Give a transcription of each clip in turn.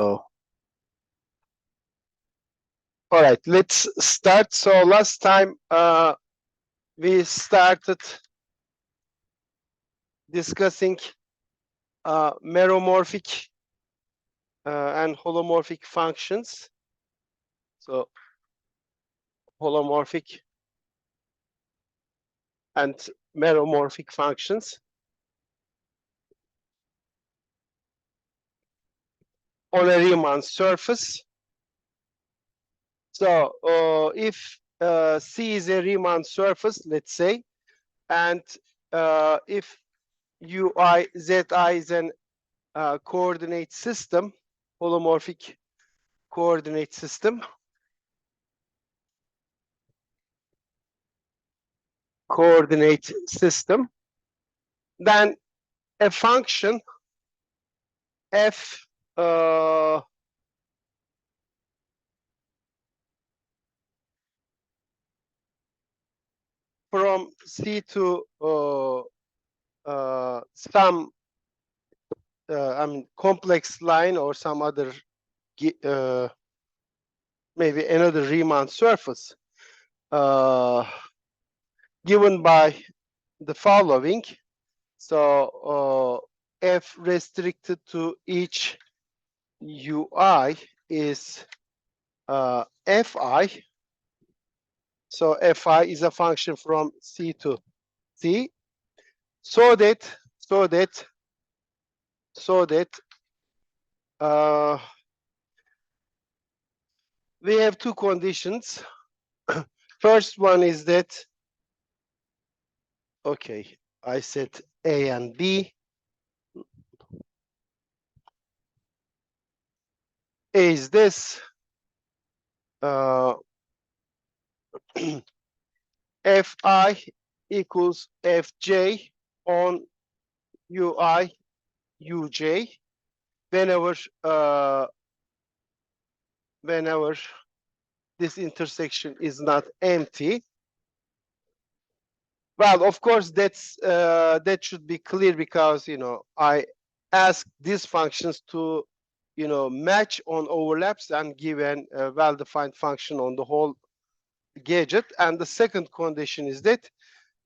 All right, let's start. So last time we started discussing meromorphic and holomorphic functions. So holomorphic and meromorphic functions on a Riemann surface. So if C is a Riemann surface, let's say, and if UI, ZI is an coordinate system, holomorphic coordinate system, then a function f from C to some I mean complex line or some other maybe another Riemann surface given by the following. So f restricted to each UI is fi. So fi is a function from C to C, so that we have two conditions. First one is that, okay, I said A and B. A is this. Fi equals Fj on Ui Uj whenever this intersection is not empty. Well, of course, that should be clear because I ask these functions to match on overlaps and give an well-defined function on the whole gadget. And the second condition is that,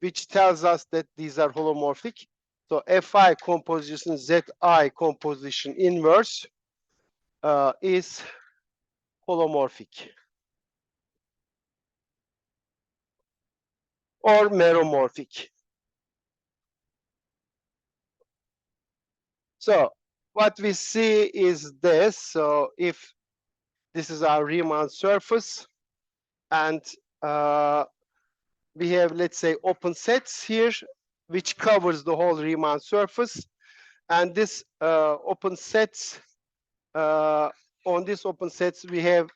which tells us that these are holomorphic. So Fi composition Zi composition inverse is holomorphic or meromorphic. So what we see is this. So if this is our Riemann surface, and we have, let's say, open sets here, which covers the whole Riemann surface, and this open sets, on this open sets we have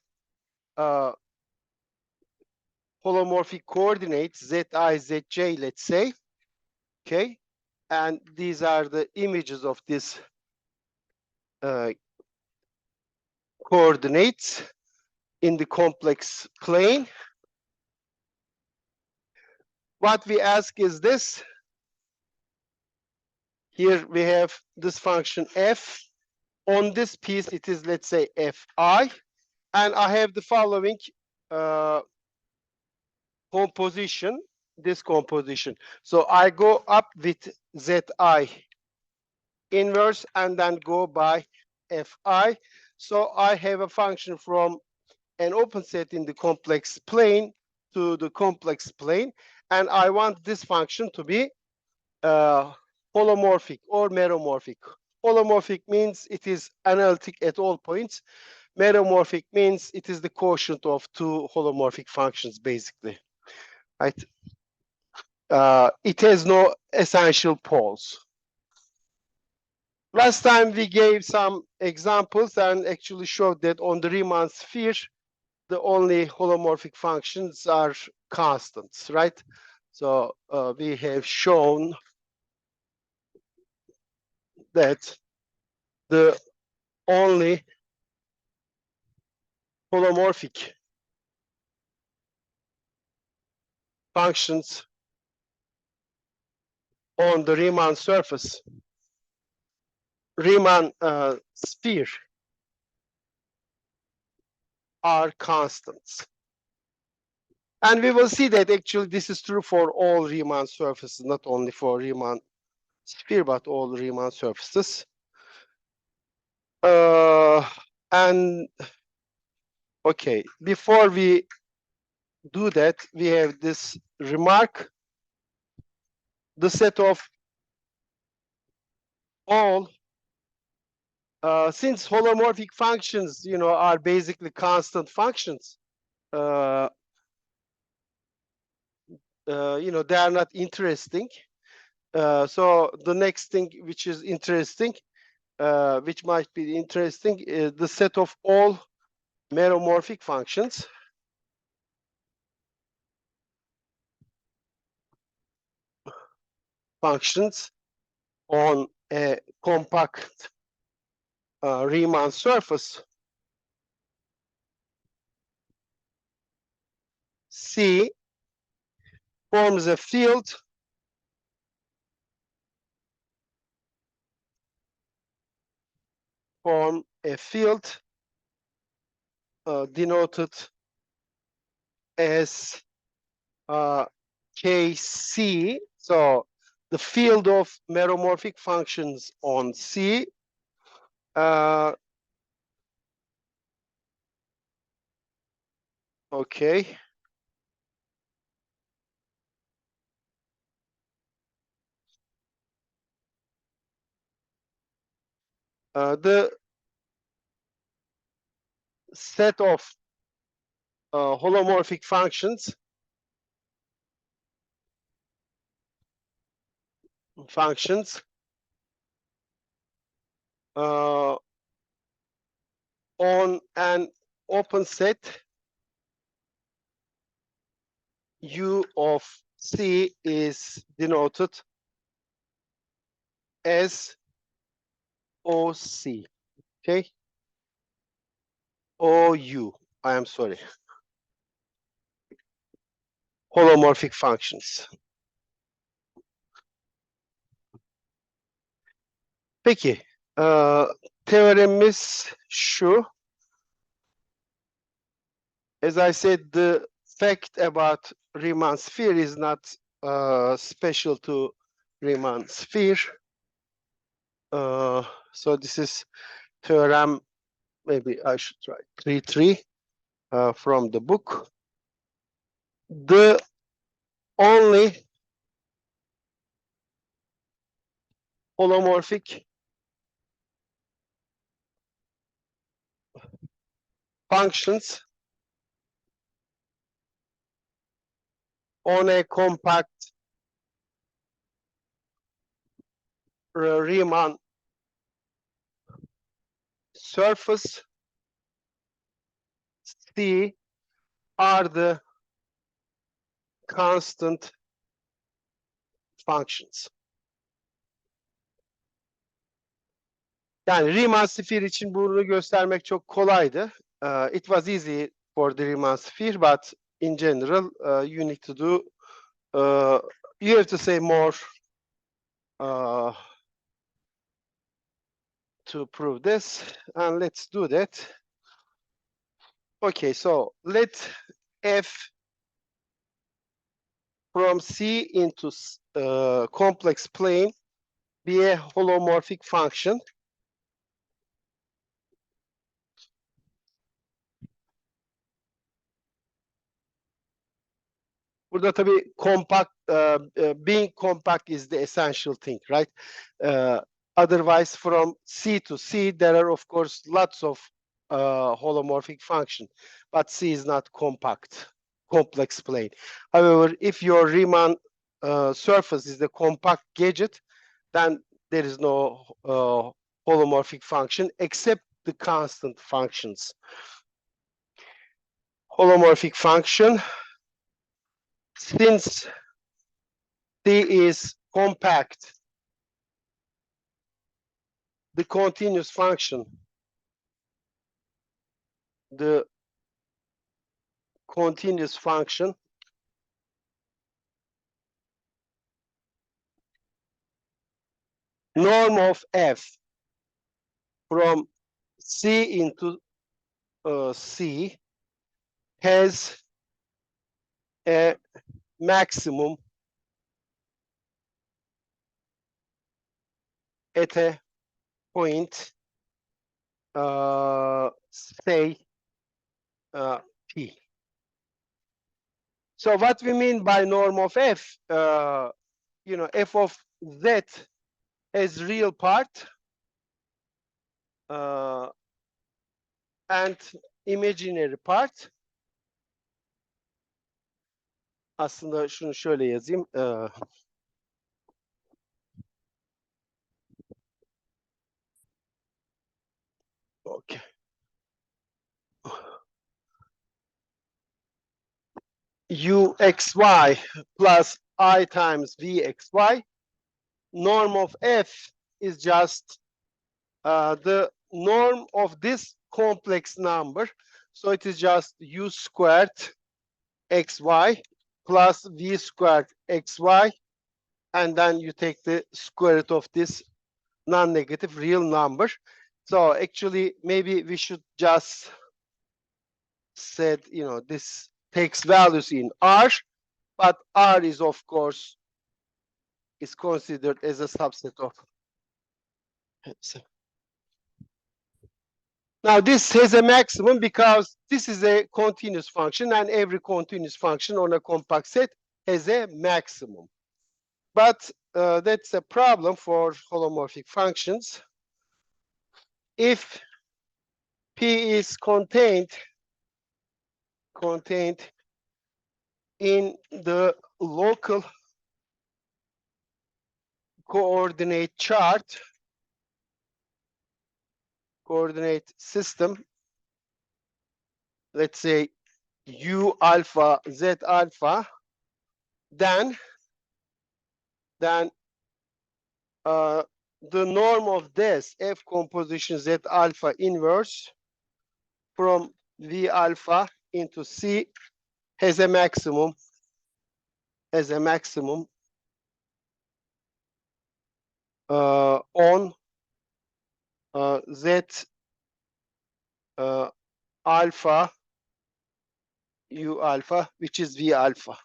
holomorphic coordinates Zi, Zj, let's say, okay, and these are the images of this coordinates in the complex plane. What we ask is this. Here we have this function f. On this piece, it is, let's say, fi, and I have the following composition, this composition. So I go up with Zi inverse and then go by fi. So I have a function from an open set in the complex plane to the complex plane, and I want this function to be holomorphic or meromorphic. Holomorphic means it is analytic at all points. Meromorphic means it is the quotient of two holomorphic functions, basically. Right? It has no essential poles. Last time we gave some examples and actually showed that on the Riemann sphere, the only holomorphic functions are constants, right? So we have shown that the only holomorphic functions on the Riemann surface, Riemann sphere, are constants. And we will see that actually this is true for all Riemann surfaces, not only for Riemann sphere, but all Riemann surfaces. And okay, before we do that, we have this remark. The set of all, since holomorphic functions, are basically constant functions, they are not interesting. So the next thing which is interesting, which might be interesting, is the set of all meromorphic functions. Functions on a compact Riemann surface C forms a field denoted as Kc. So the field of meromorphic functions on C okay. The set of holomorphic functions on an open set U of C is denoted as OC. Okay, OU. I am sorry. Holomorphic functions. Peki, teoremimiz şu. As I said, the fact about Riemann sphere is not special to Riemann sphere. So this is theorem, maybe I should try 3-3 from the book. The only holomorphic functions on a compact Riemann surface C are the constant functions. Yani Riemann sphere için bunu göstermek çok kolaydı. It was easy for the Riemann sphere, but in general, you need to do, you have to say more to prove this, and let's do that. Okay, so let F from C into complex plane be a holomorphic function. Burada tabii compact, being compact is the essential thing, right? Otherwise, from C to C, there are, of course, lots of holomorphic function, but C is not compact, complex plane. However, if your Riemann surface is the compact gadget, then there is no holomorphic function except the constant functions. Holomorphic function, since C is compact, the continuous function, norm of F from C into C has a maximum at a point, say, P. So what we mean by norm of f, f of z has real part and imaginary part. Aslında şunu şöyle yazayım. Okay. Uxy plus I times Vxy. Norm of f is just the norm of this complex number. So it is just u squared xy plus v squared xy, and then you take the square root of this non-negative real number. So actually, maybe we should just said, this takes values in R, but R is, of course, is considered as a subset of. Now, this has a maximum because this is a continuous function, and every continuous function on a compact set has a maximum. But that's a problem for holomorphic functions. If P is contained in the local coordinate chart, coordinate system, let's say U alpha, Z alpha, then the norm of this F composition Z alpha inverse from V alpha into C has a maximum, on Z alpha U alpha, which is V alpha.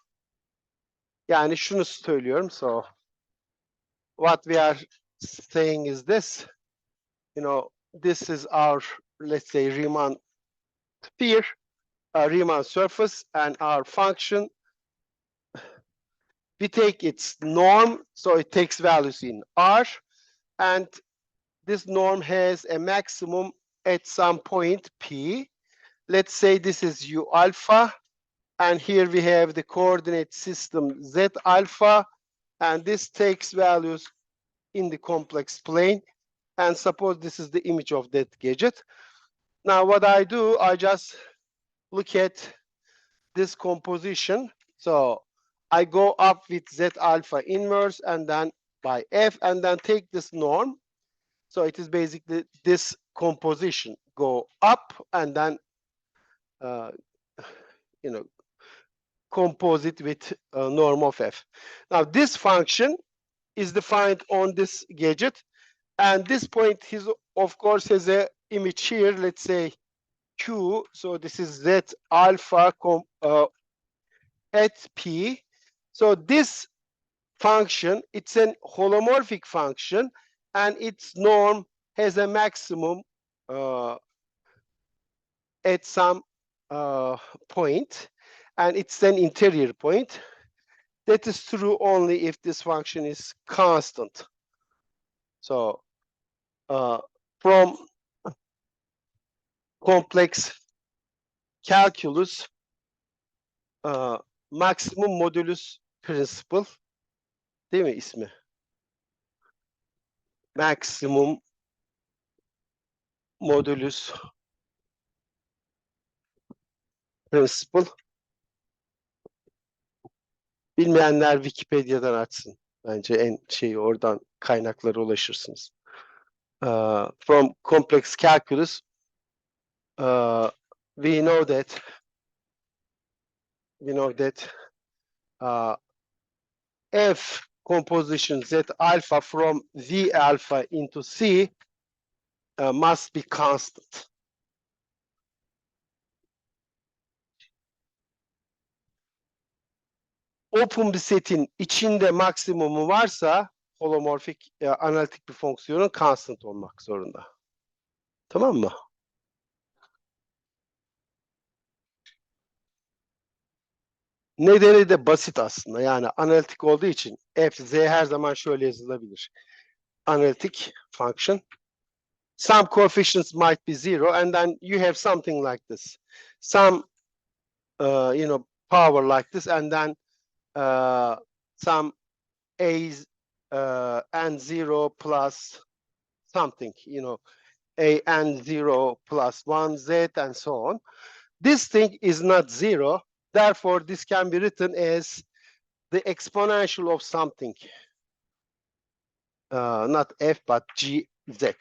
Yani şunu söylüyorum. So what we are saying is this, this is our, let's say, Riemann sphere, Riemann surface, and our function, we take its norm, so it takes values in R, and this norm has a maximum at some point P. Let's say this is U alpha, and here we have the coordinate system Z alpha, and this takes values in the complex plane, and suppose this is the image of that gadget. Now what I do, I just look at this composition. So I go up with Z alpha inverse and then by F, and then take this norm. So it is basically this composition, go up and then compose it with norm of F. Now this function is defined on this gadget, and this point is, of course, has a image here, let's say Q. So this is Z alpha at P. So this function, it's an holomorphic function, and its norm has a maximum at some point, and it's an interior point. That is true only if this function is constant. So from complex calculus, maximum modulus principle, değil mi ismi? Maximum modulus principle. Bilmeyenler Wikipedia'dan açsın. Bence en oradan kaynaklara ulaşırsınız. From complex calculus, we know that F composition Z alpha from V alpha into C must be constant. open bir setin içinde maksimumu varsa holomorfik analitik bir fonksiyonun constant olmak zorunda. Tamam mı? Nedeni de basit aslında. Yani analitik olduğu için f, z her zaman şöyle yazılabilir. Analytic function. Some coefficients might be zero, and then you have something like this. Some, power like this, and then some a's and zero plus something, a and zero plus one, z, and so on. This thing is not zero. Therefore, this can be written as the exponential of something. Not f, but g, z.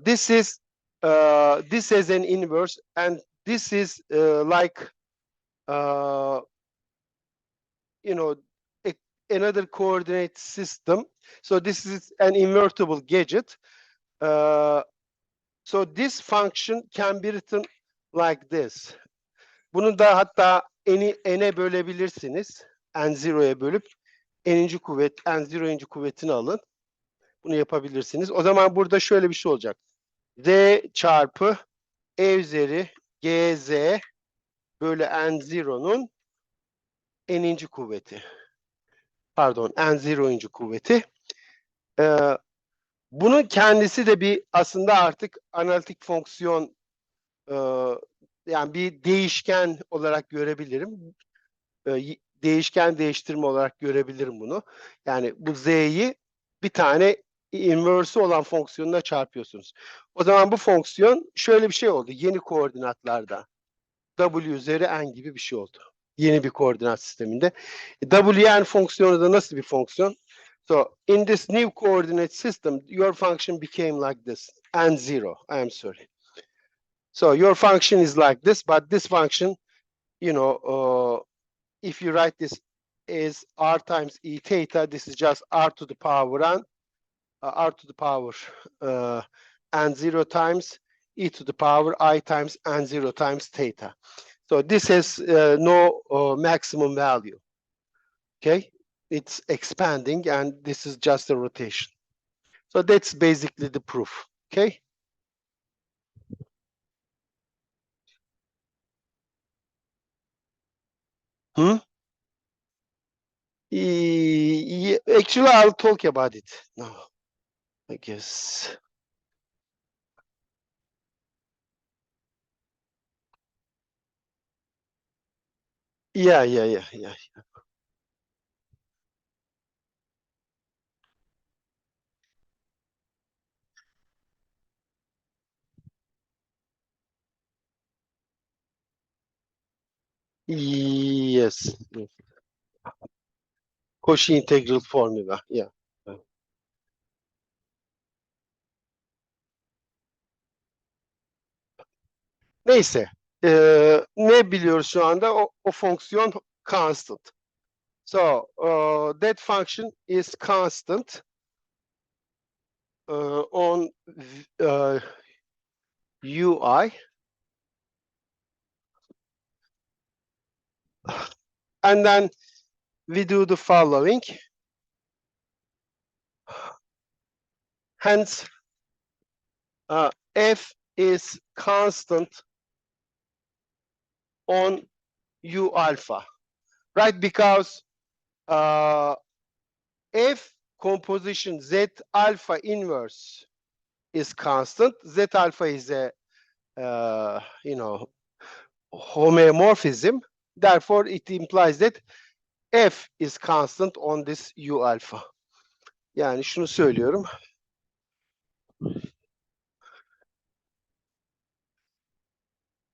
This is an inverse, and this is like another coordinate system. So this is an invertible gadget. So this function can be written like this. Bunu da hatta n'e bölebilirsiniz. N0'ya bölüp n'inci kuvvet, N0'inci kuvvetini alın. Bunu yapabilirsiniz. O zaman burada şöyle bir şey olacak. Z çarpı e üzeri gz bölü N0'nun n'inci kuvveti. Pardon, N0'inci kuvveti. Bunun kendisi de bir aslında artık analitik fonksiyon, yani bir değişken olarak görebilirim. Değişken değiştirme olarak görebilirim bunu. Yani bu z'yi bir tane inverse olan fonksiyonuna çarpıyorsunuz. O zaman bu fonksiyon şöyle bir şey oldu. Yeni koordinatlarda w üzeri n gibi bir şey oldu. Yeni bir koordinat sisteminde. Wn fonksiyonu da nasıl bir fonksiyon? So in this new coordinate system, your function became like this. N0, I'm sorry. So your function is like this, but this function, if you write this as r times e theta, this is just r to the power n, r to the power n0 times e to the power I times n0 times theta. So this has no maximum value. Okay, it's expanding, and this is just a rotation. So that's basically the proof. Okay. Actually, I'll talk about it now, I guess. Yeah. Yes. Cauchy integral formula. Yeah. Neyse. Ne biliyoruz şu anda? O fonksiyon constant. So that function is constant on UI. And then we do the following. Hence, f is constant on u alpha, right? Because f composition z alpha inverse is constant. Z alpha is a homomorphism. Therefore, it implies that f is constant on this u alpha. Yani şunu söylüyorum.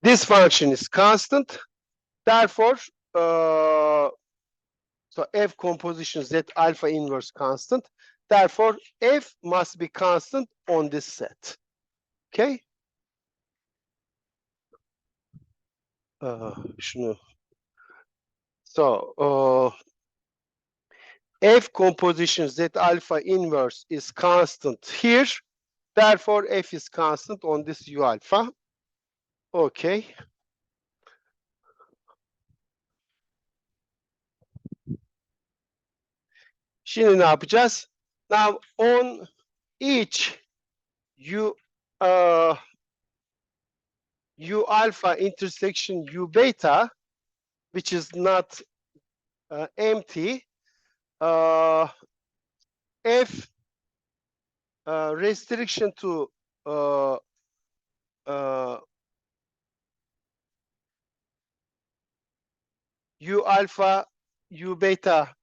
This function is constant. Therefore, so f composition z alpha inverse constant. Therefore, f must be constant on this set. Okay? Şunu. So, f composition z alpha inverse is constant here. Therefore, f is constant on this u alpha. Okay. Şimdi ne yapacağız? Now on each u u alpha intersection u beta, which is not empty, f restriction to uh, uh, u alpha u beta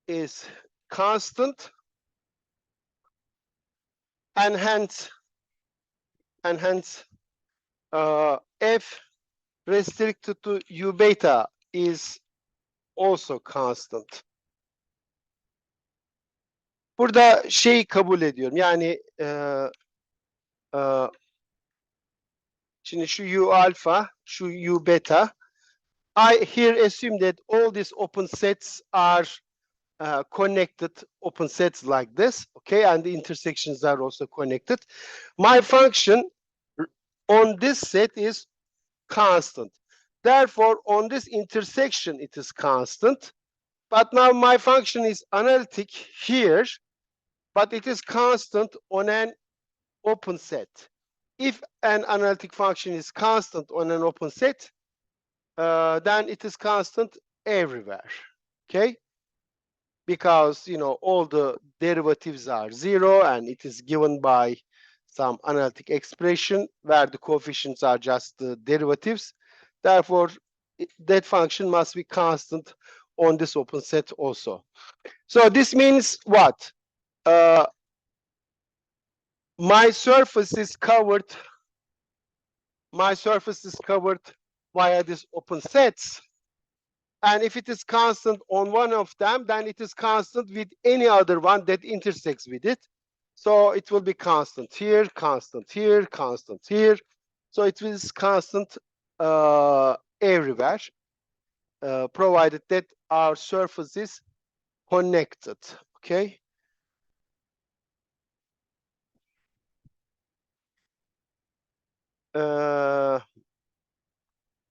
is constant, and hence f restricted to u beta is also constant. Burada şeyi kabul ediyorum. Yani şimdi şu u alpha, şu u beta. I here assume that all these open sets are connected open sets like this, okay, and the intersections are also connected. My function on this set is constant. Therefore, on this intersection, it is constant. But now my function is analytic here, but it is constant on an open set. If an analytic function is constant on an open set, then it is constant everywhere, okay? Because, you know, all the derivatives are zero and it is given by some analytic expression where the coefficients are just the derivatives. Therefore, that function must be constant on this open set also. So this means what? My surface is covered via these open sets. And if it is constant on one of them, then it is constant with any other one that intersects with it. So it will be constant here, constant here, constant here. So it is constant everywhere, provided that our surface is connected. Okay.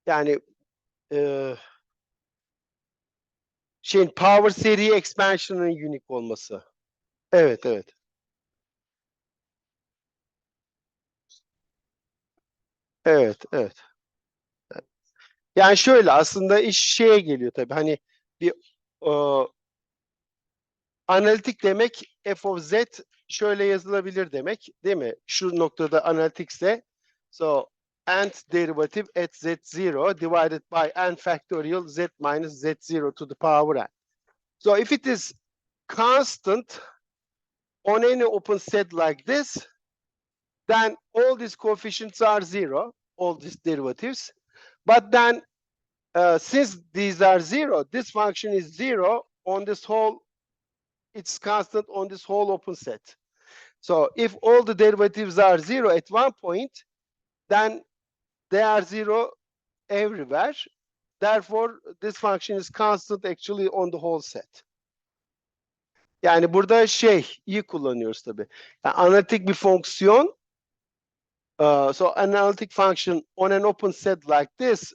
Yani şeyin power seri expansion'ın unique olması. Evet, evet. Evet, evet. Yani şöyle aslında iş şeye geliyor tabii. Hani bir analitik demek f of z şöyle yazılabilir demek, değil mi? Şu noktada analitikse so nth derivative at z0 divided by n factorial z minus z0 to the power n. So if it is constant on any open set like this, then all these coefficients are zero, all these derivatives. But then since these are zero, this function is zero on this whole, it's constant on this whole open set. So if all the derivatives are zero at one point, then they are zero everywhere. Therefore, this function is constant actually on the whole set. Yani burada iyi kullanıyoruz tabii. Yani analitik bir fonksiyon. So analytic function on an open set like this,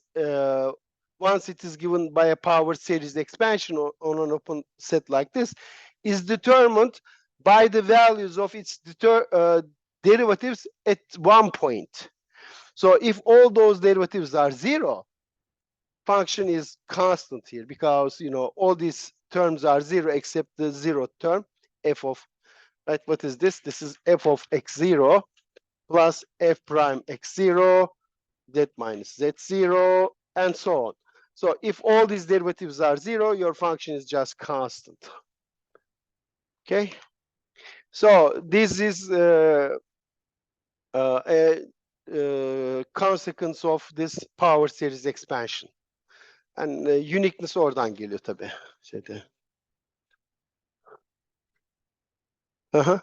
once it is given by a power series expansion on an open set like this, is determined by the values of its derivatives at one point. So if all those derivatives are zero, function is constant here because, you know, all these terms are zero except the zero term, f of, right, what is this? This is f of x0 plus f prime x0, z minus z0, and so on. So if all these derivatives are zero, your function is just constant. Okay? So this is a consequence of this power series expansion. And uniqueness oradan geliyor tabii. Şeyde. Aha,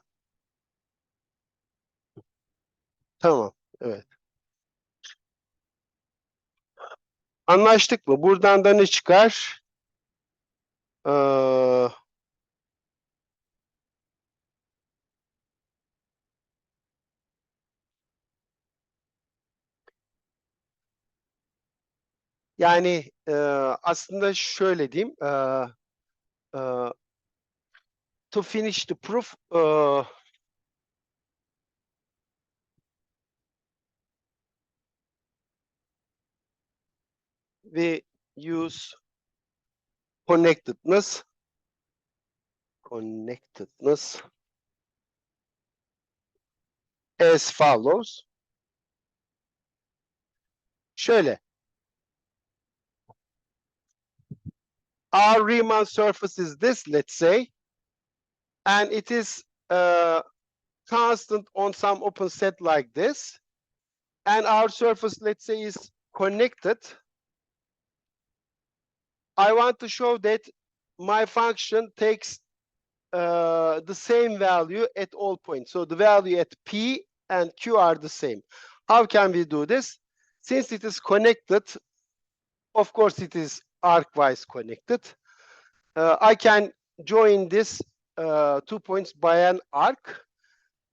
tamam, evet. Anlaştık mı? Buradan da ne çıkar? Yani aslında şöyle diyeyim. To finish the proof, we use connectedness as follows. Şöyle. Our Riemann surface is this, let's say, and it is constant on some open set like this, and our surface, let's say, is connected. I want to show that my function takes the same value at all points. So the value at P and Q are the same. How can we do this? Since it is connected, of course it is arc-wise connected. I can join this 2 points by an arc.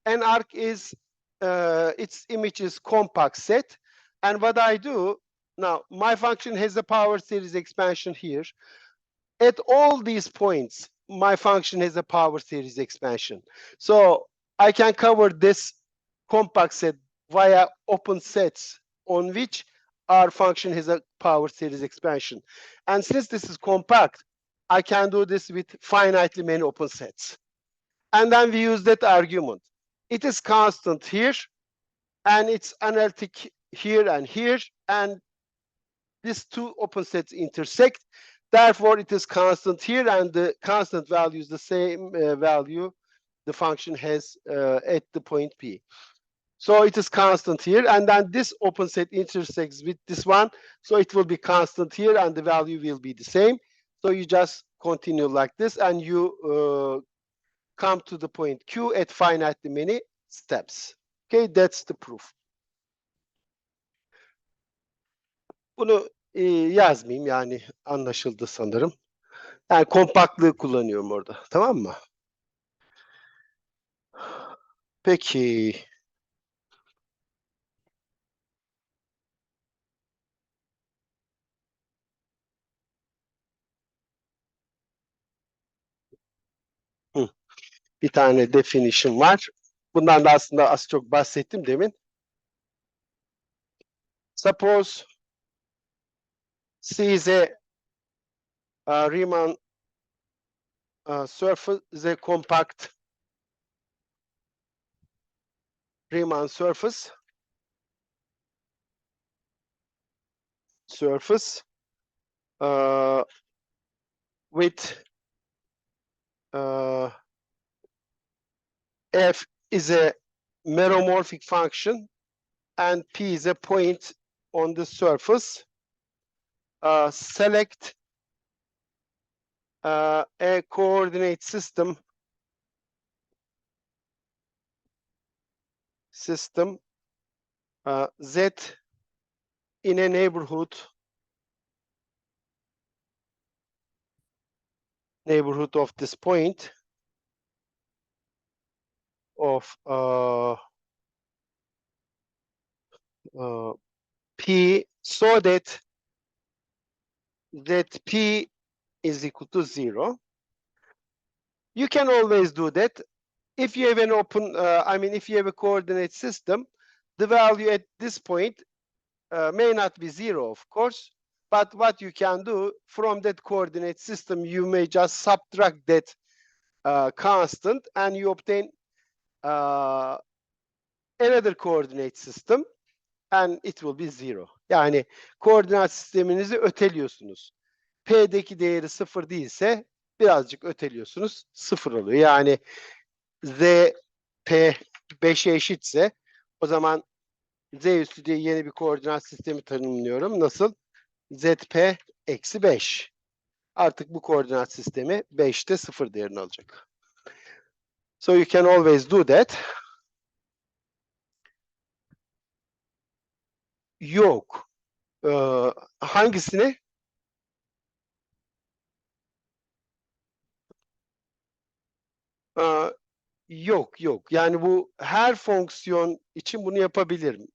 An arc is, its image is compact set. And what I do, now my function has a power series expansion here. At all these points, my function has a power series expansion. So I can cover this compact set via open sets on which our function has a power series expansion. And since this is compact, I can do this with finitely many open sets. And then we use that argument. It is constant here, and it's analytic here and here, and these two open sets intersect. Therefore, it is constant here, and the constant value is the same value the function has at the point P. So it is constant here, and then this open set intersects with this one, so it will be constant here, and the value will be the same. So you just continue like this, and you come to the point Q at finitely many steps. Okay, that's the proof. Bunu yazmayayım, yani anlaşıldı sanırım. Yani kompaktlığı kullanıyorum orada. Tamam mı? Peki. Bir tane definition var. Bundan da aslında az çok bahsettim demin. Suppose C is a Riemann surface, is a compact Riemann surface with f is a meromorphic function and P is a point on the surface. Select a coordinate system Z in a neighborhood of this point of P, so that P is equal to 0. You can always do that. If you have an open, if you have a coordinate system, the value at this point may not be 0, of course, but what you can do from that coordinate system, you may just subtract that constant, and you obtain another coordinate system, and it will be 0. Yani koordinat sisteminizi öteliyorsunuz. P'deki değeri 0 değilse birazcık öteliyorsunuz, 0 oluyor. Yani Z P 5'e eşitse o zaman Z üstü diye yeni bir koordinat sistemi tanımlıyorum. Nasıl? ZP eksi 5. Artık bu koordinat sistemi 5'te 0 değerini alacak. So you can always do that. Yok. Hangisini? Yok. Yani bu her fonksiyon için bunu yapabilirim.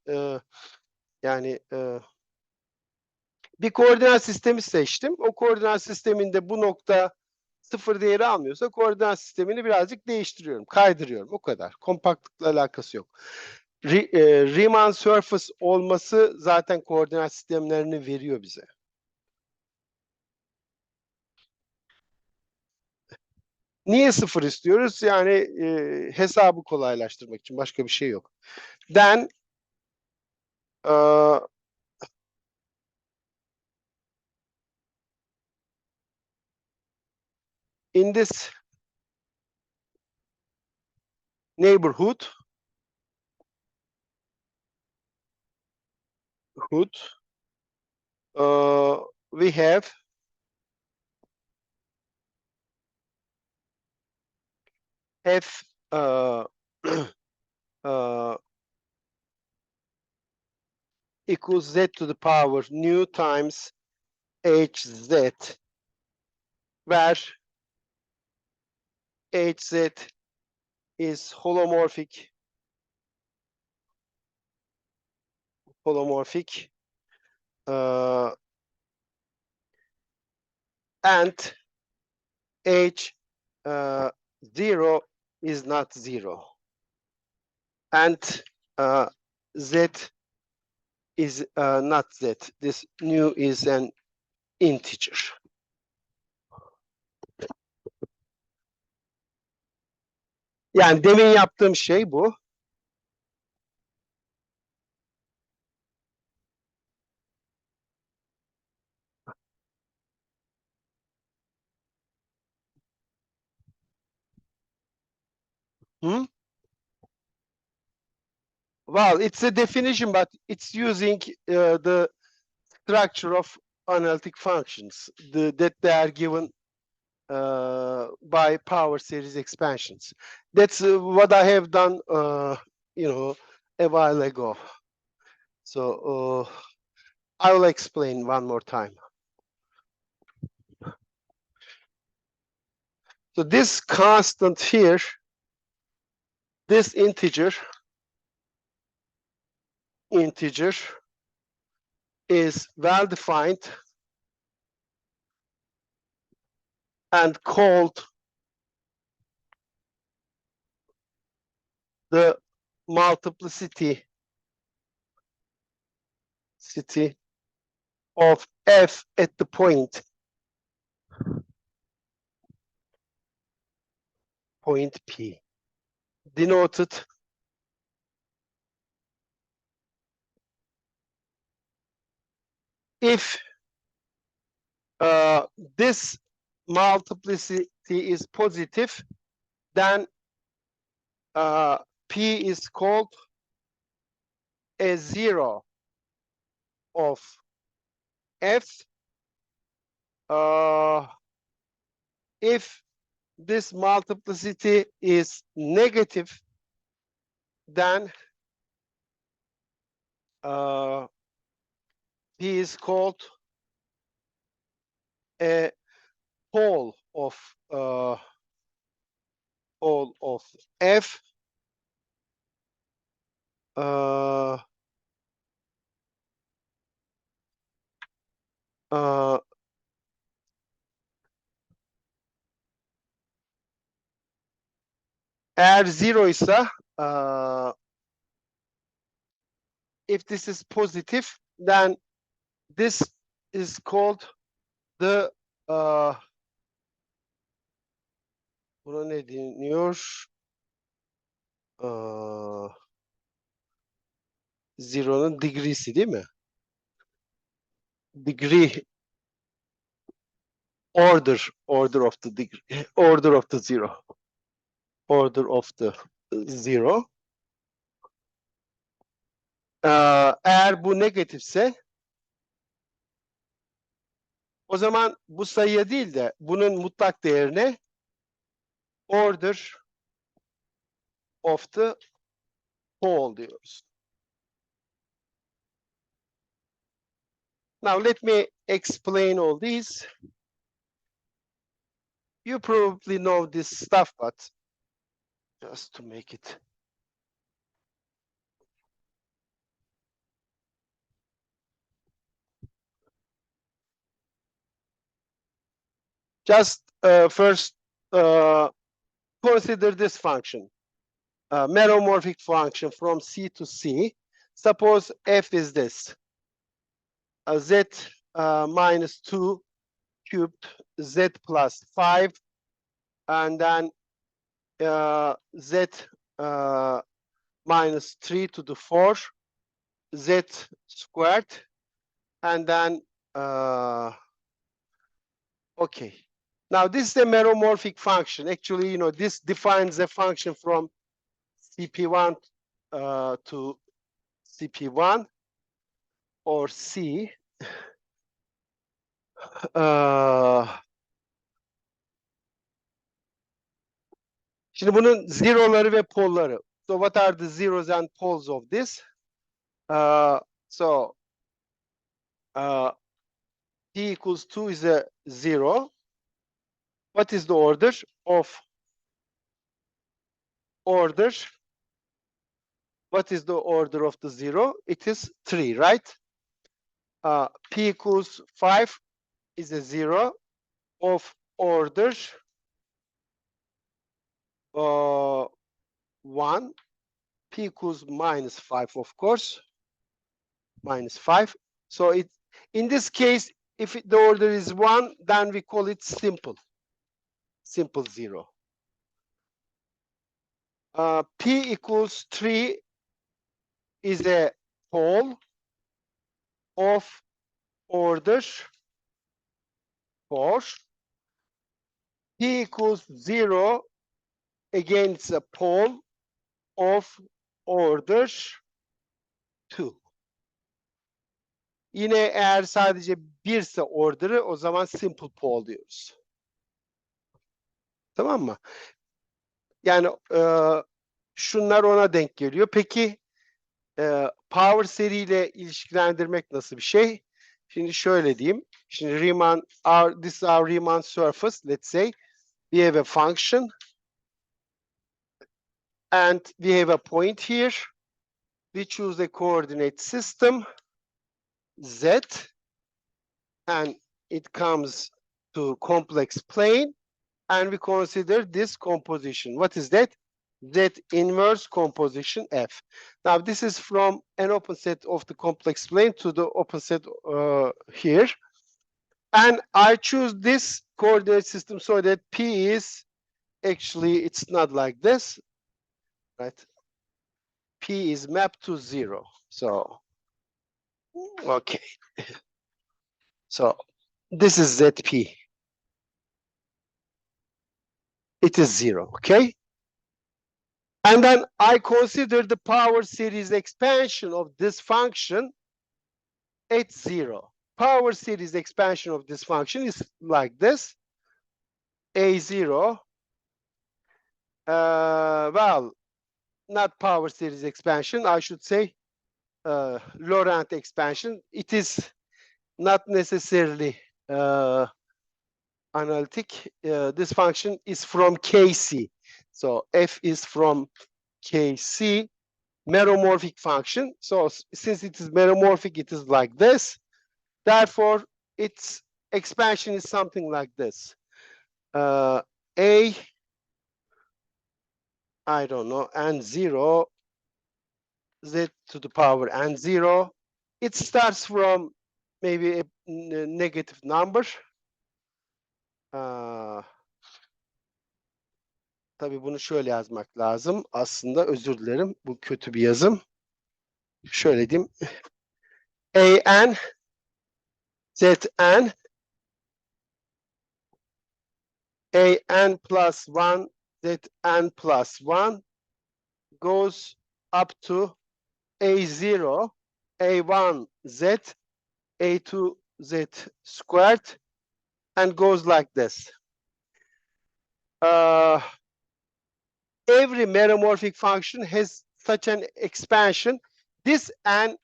Bir koordinat sistemi seçtim. O koordinat sisteminde bu nokta sıfır değeri almıyorsa koordinat sistemini birazcık değiştiriyorum, kaydırıyorum. O kadar. Kompaktlıkla alakası yok. Riemann surface olması zaten koordinat sistemlerini veriyor bize. Niye sıfır istiyoruz? Yani hesabı kolaylaştırmak için, başka bir şey yok. Then in this neighborhood we have f equals z to the power nu times hz, where hz is holomorphic and h zero is not zero, and z is not z. This nu is an integer. Yani demin yaptığım şey bu. Hı? Well, it's a definition, but it's using the structure of analytic functions that they are given by power series expansions. That's what I have done, a while ago. So I will explain one more time. So this constant here, this integer is well defined and called the multiplicity of f at the point P, denoted if this multiplicity is positive, then P is called a zero of f. If this multiplicity is negative, then P is called a pole of f. Eğer zero ise if this is positive, then this is called the buna ne deniyor? Zero'nun degree'si değil mi? Degree order of the degree, order of the zero. Eğer bu negatifse o zaman bu sayıya değil de bunun mutlak değerine order of the whole diyoruz. Now let me explain all these. You probably know this stuff, but just to make it Just first consider this function, meromorphic function from C to C. Suppose f is this, z minus 2 cubed, z plus 5, and then z minus 3 to the 4, z squared, and then okay. Now this is a meromorphic function. Actually, you know, this defines a function from CP1 to CP1 or C. Şimdi bunun zero'ları ve polları. So what are the zeros and poles of this? So P equals 2 is a 0. What is the order of order? What is the order of the 0? It is 3, right? P equals 5 is a 0 of order 1. P equals minus 5, of course. Minus 5. So it, in this case, if the order is 1, then we call it simple. Simple 0. P equals 3 is a pole of order 4. P equals 0, again it's a pole of order 2. Yine eğer sadece 1 ise order'ı, o zaman simple pole diyoruz. Tamam mı? Yani şunlar ona denk geliyor. Peki power seriyle ilişkilendirmek nasıl bir şey? Şimdi şöyle diyeyim. Şimdi Riemann, this is our Riemann surface. Let's say we have a function and we have a point here. We choose a coordinate system Z, and it comes to complex plane, and we consider this composition. What is that? Z inverse composition F. Now this is from an open set of the complex plane to the open set here. And I choose this coordinate system so that P is, actually it's not like this, right? P is mapped to 0. So, okay. So this is ZP. It is 0, okay? And then I consider the power series expansion of this function at 0. Power series expansion of this function is like this. A0, well, not power series expansion, I should say Laurent expansion. It is not necessarily analytic. This function is from KC. So F is from KC, meromorphic function. So since it is meromorphic, it is like this. Therefore, its expansion is something like this. A, I don't know, n0, z to the power n0. It starts from maybe a negative number. Tabii bunu şöyle yazmak lazım. Aslında özür dilerim. Bu kötü bir yazım. Şöyle diyeyim. A-N, Z-N, A-N plus 1, Z-N plus 1 goes up to A0, A1, Z, A2, Z squared, and goes like this. Every meromorphic function has such an expansion. This n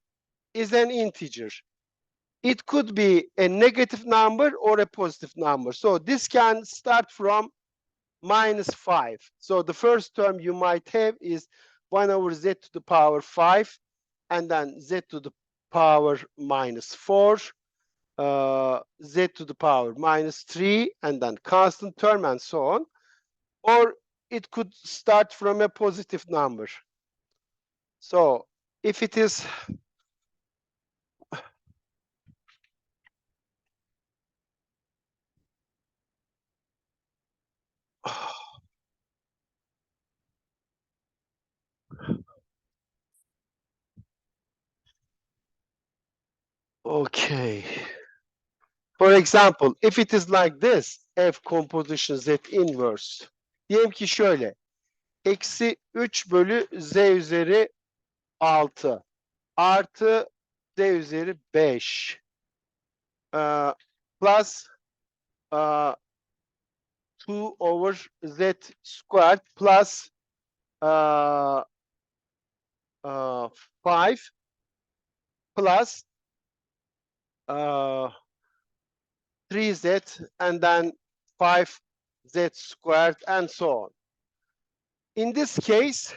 is an integer. It could be a negative number or a positive number. So this can start from minus 5. So the first term you might have is 1 over z to the power 5, and then z to the power minus 4, z to the power minus 3 and then constant term and so on, or it could start from a positive number. So if it is okay. For example, if it is like this, f composition z inverse. Diyelim ki şöyle. Eksi 3 bölü z üzeri 6 artı z üzeri 5 plus 2 over z squared plus 5 plus 3z and then 5z squared and so on. In this case,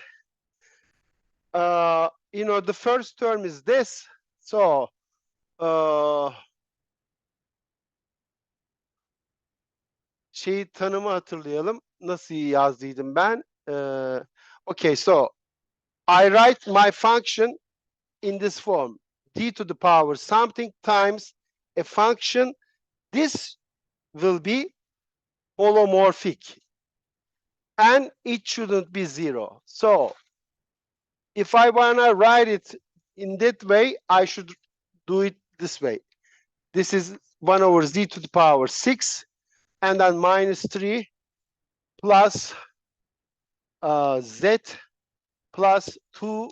the first term is this. So tanımı hatırlayalım. Nasıl yazdıydım ben? Okay, so I write my function in this form. D to the power something times a function. This will be holomorphic. And it shouldn't be 0. So if I want to write it in that way, I should do it this way. This is 1 over z to the power 6 and then minus 3 plus z plus 2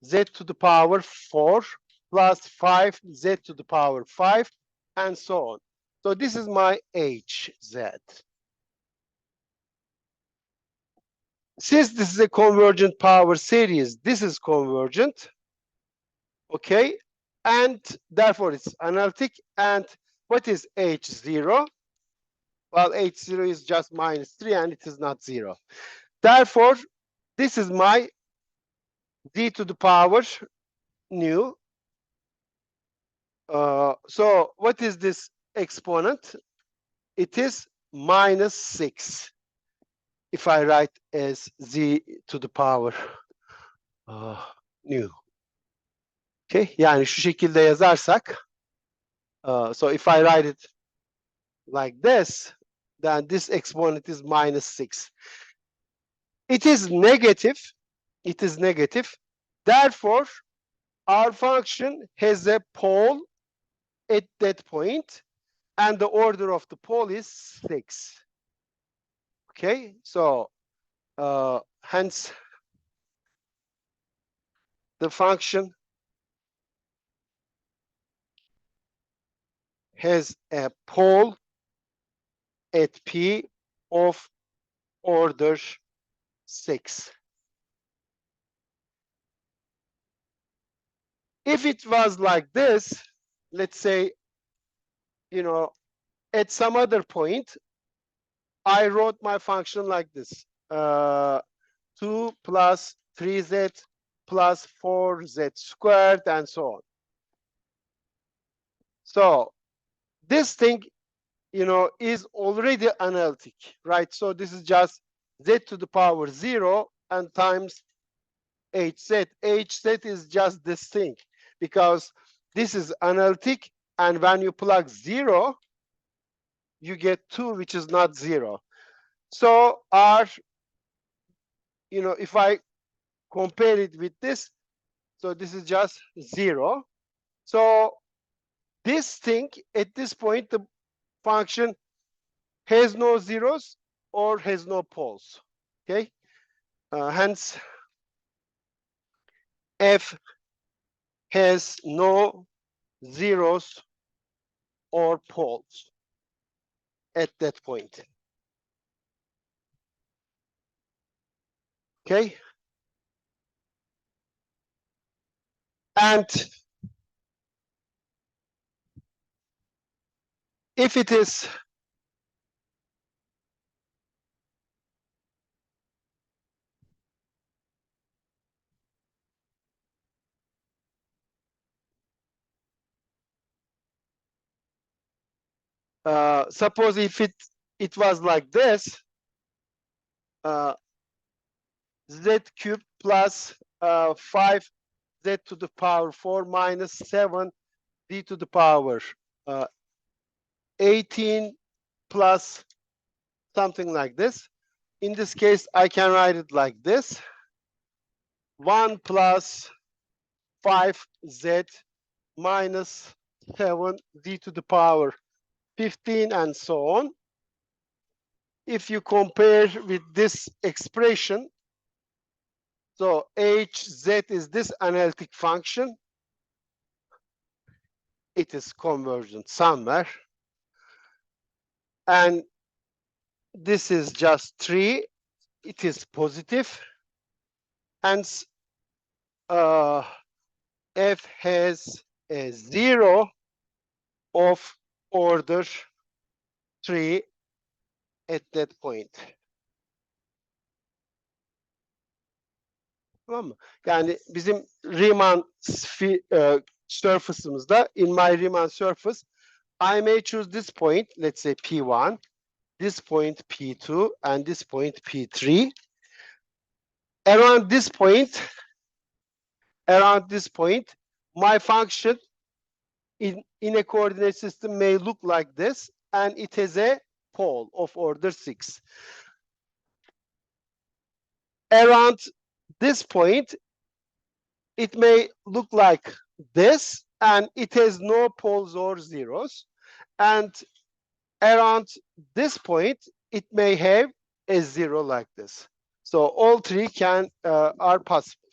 z to the power 4 plus 5 z to the power 5 and so on. So this is my hz. Since this is a convergent power series, this is convergent, okay? And therefore it's analytic. And what is h0? Well, h0 is just minus 3 and it is not 0. Therefore, this is my d to the power nu. So what is this exponent? It is minus 6. If I write as z to the power nu. Okay, yani şu şekilde yazarsak, so if I write it like this, then this exponent is minus 6. It is negative. It is negative. Therefore, our function has a pole at that point, and the order of the pole is 6. Okay, so hence the function has a pole at P of order 6. If it was like this, let's say, at some other point, I wrote my function like this. 2 plus 3z plus 4z squared and so on. So this thing, is already analytic, right? So this is just z to the power 0 and times hz. Hz is just this thing because this is analytic, and when you plug 0, you get 2, which is not 0. So our, if I compare it with this, so this is just 0. So this thing, at this point, the function has no zeros or has no poles, okay? Hence, f has no zeros or poles at that point. Okay? And if it is Suppose if it was like this, z cubed plus 5z to the power 4 minus 7 d to the power 18 plus something like this. In this case, I can write it like this. 1 plus 5z minus 7 d to the power 15 and so on. If you compare with this expression, so hz is this analytic function. It is convergent somewhere. And this is just 3. It is positive. And f has a 0 of order 3 at that point. Tamam mı? Yani bizim Riemann surface'ımızda, in my Riemann surface, I may choose this point, let's say P1, this point P2, and this point P3. Around this point, my function in a coordinate system may look like this, and it has a pole of order 6. Around this point, it may look like this, and it has no poles or zeros. And around this point, it may have a 0 like this. So all three are possible.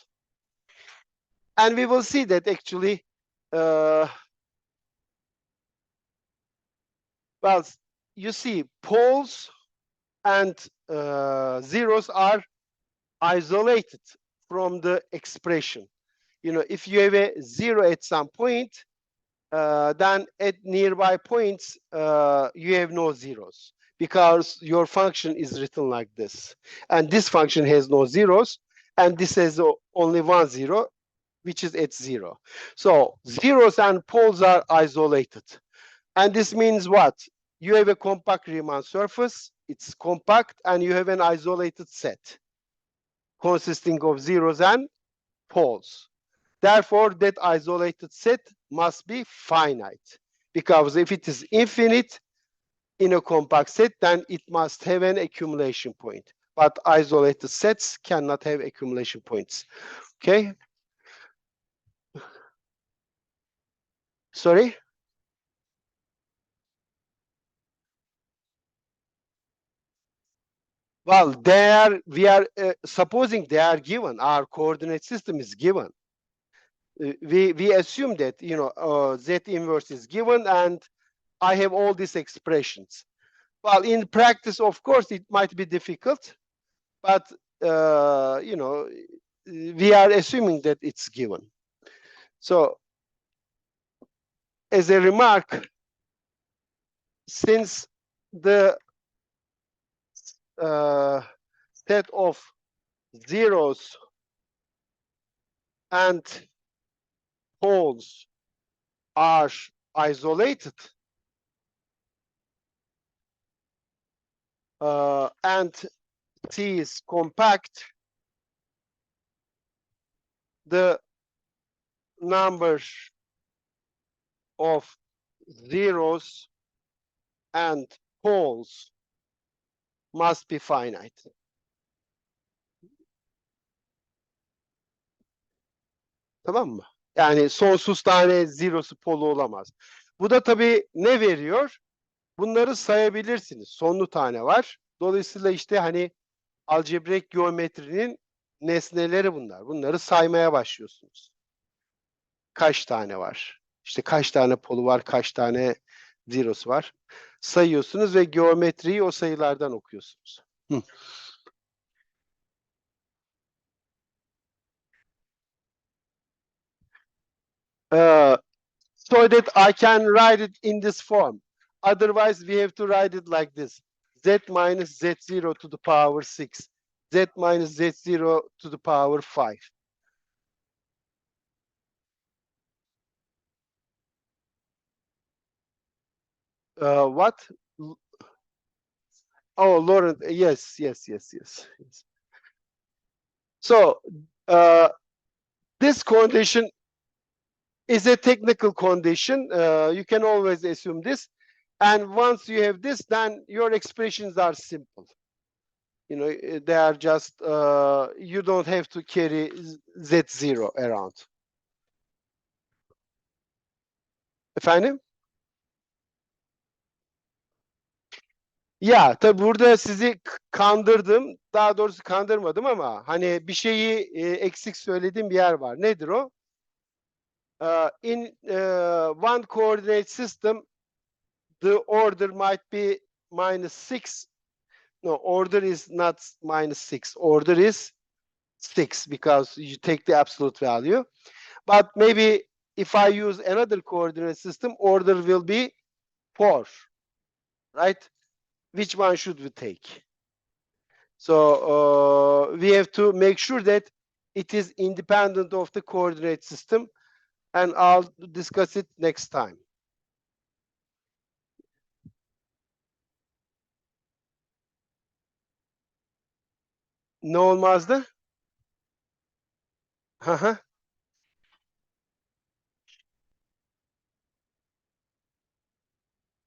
And we will see that actually, well, you see, poles and zeros are isolated from the expression. You know, if you have a 0 at some point, then at nearby points, you have no zeros because your function is written like this. And this function has no zeros, and this has only 1 0, which is at 0. So zeros and poles are isolated. And this means what? You have a compact Riemann surface, it's compact, and you have an isolated set consisting of zeros and poles. Therefore, that isolated set must be finite, because if it is infinite in a compact set, then it must have an accumulation point. But isolated sets cannot have accumulation points. Okay? Sorry? Well, we are supposing they are given. Our coordinate system is given. We assume that, you know, z inverse is given, and I have all these expressions. Well, in practice, of course, it might be difficult, but you know, we are assuming that it's given. So, as a remark, since the set of zeros and poles are isolated, and T is compact, the number of zeros and poles must be finite. Tamam mı? Yani sonsuz tane zerosu polu olamaz. Bu da tabii ne veriyor? Bunları sayabilirsiniz. Sonlu tane var. Dolayısıyla işte hani algebreik geometrinin nesneleri bunlar. Bunları saymaya başlıyorsunuz. Kaç tane var? İşte kaç tane polu var, kaç tane zerosu var. Sayıyorsunuz ve geometriyi o sayılardan okuyorsunuz. Hı. So that I can write it in this form. Otherwise, we have to write it like this. Z minus Z0 to the power 6. Z minus Z0 to the power 5. What? Oh, Lorentz. Yes. So this condition is a technical condition. You can always assume this. And once you have this, then your expressions are simple. You know, they are just, you don't have to carry Z0 around. Efendim? Ya tabi burada sizi kandırdım. Daha doğrusu kandırmadım ama hani bir şeyi eksik söylediğim bir yer var. Nedir o? In one coordinate system, the order might be -6. No, order is not -6. Order is 6 because you take the absolute value. But maybe if I use another coordinate system, order will be 4, right? Which one should we take? So we have to make sure that it is independent of the coordinate system, and I'll discuss it next time. Ne olmazdı?